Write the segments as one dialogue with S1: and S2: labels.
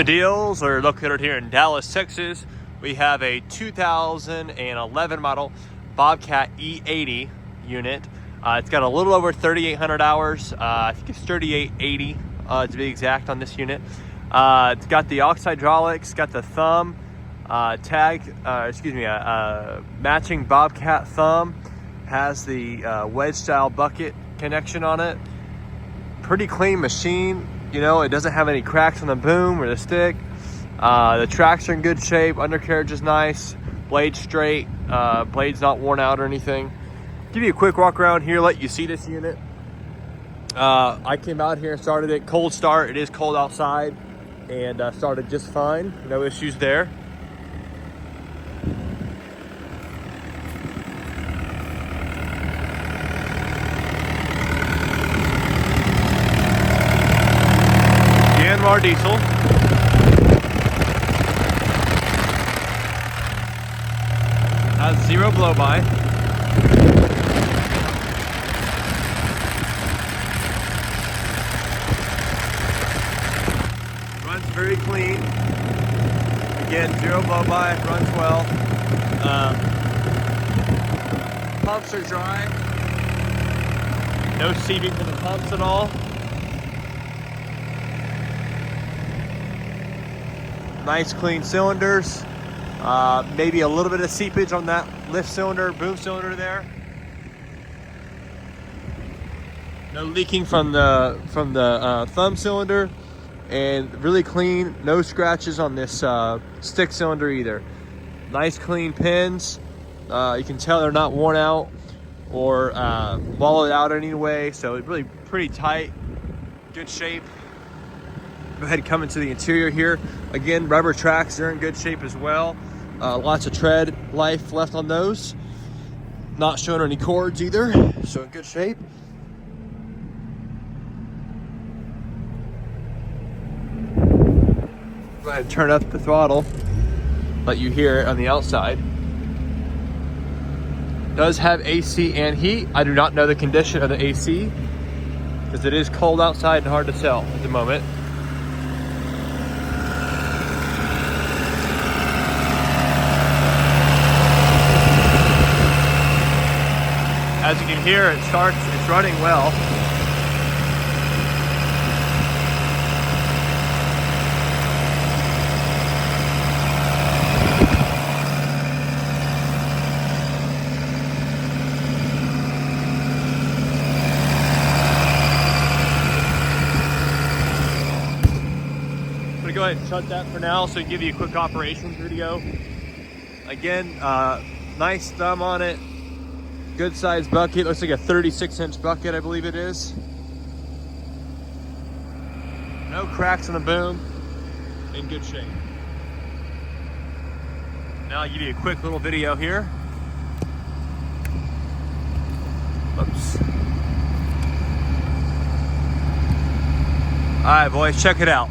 S1: The deals are located here in Dallas, Texas. We have a 2011 model Bobcat E80 unit. It's got a little over 3,800 hours. I think it's 3,880 to be exact on this unit. It's got the aux hydraulics, got the thumb matching Bobcat thumb. Has the wedge style bucket connection on it. Pretty clean machine. You know, it doesn't have any cracks on the boom or the stick. The tracks are in good shape. Undercarriage is nice. Blade straight. Blade's not worn out or anything. Give you a quick walk around here, let you see this unit. I came out here and started it. Cold start. It is cold outside, and started just fine. No issues there. Yanmar diesel. Has 0 blow-by. Runs very clean. Again, 0 blow-by, runs well. Pumps are dry. No seeping from the pumps at all. Nice clean cylinders. Maybe a little bit of seepage on that lift cylinder, boom cylinder there. No leaking from the thumb cylinder, and really clean. No scratches on this stick cylinder either. Nice clean pins. You can tell they're not worn out or wallowed out in any way. So it's really pretty tight, good shape. Go ahead and come into the interior here. Again, rubber tracks, they're in good shape as well. Lots of tread life left on those. Not showing any cords either, so in good shape. Go ahead and turn up the throttle, let you hear it on the outside. Does have AC and heat. I do not know the condition of the AC because it is cold outside and hard to tell at the moment. As you can hear, it's running well. I'm gonna go ahead and shut that for now so I can give you a quick operations video. Again, nice thumb on it. Good size bucket. Looks like a 36-inch bucket, I believe it is. No cracks in the boom. In good shape. Now I'll give you a quick little video here. Oops. All right, boys, check it out.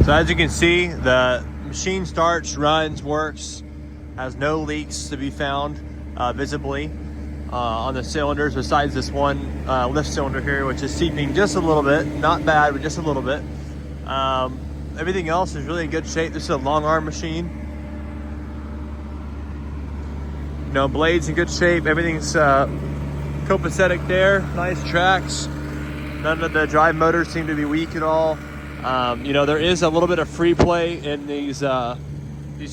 S1: So as you can see, the machine starts, runs, works, has no leaks to be found visibly on the cylinders, besides this one lift cylinder here, which is seeping just a little bit. Not bad, but just a little bit. Everything else is really in good shape. This is a long arm machine. You know, blades in good shape. Everything's copacetic there. Nice tracks. None of the drive motors seem to be weak at all. You know, there is a little bit of free play in these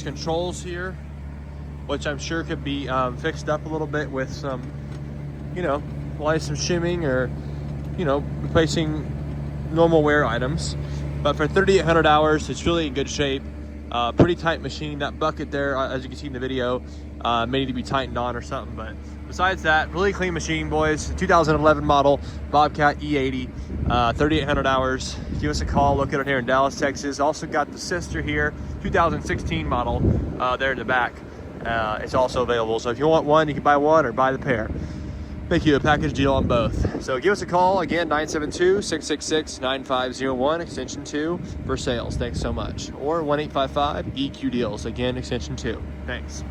S1: controls here, which I'm sure could be fixed up a little bit with some, you know, like some shimming or, you know, replacing normal wear items. But for 3,800 hours, it's really in good shape. Pretty tight machine. That bucket there, as you can see in the video, may need to be tightened on or something. But besides that, really clean machine, boys. 2011 model Bobcat E80, 3,800 hours. Give us a call. Look at it here in Dallas, Texas. Also got the sister here, 2016 model, there in the back. It's also available. So if you want one, you can buy one or buy the pair. Make you a package deal on both. So give us a call, again, 972-666-9501, extension 2 for sales. Thanks so much. Or 1-855-EQ-DEALS, again, extension 2. Thanks.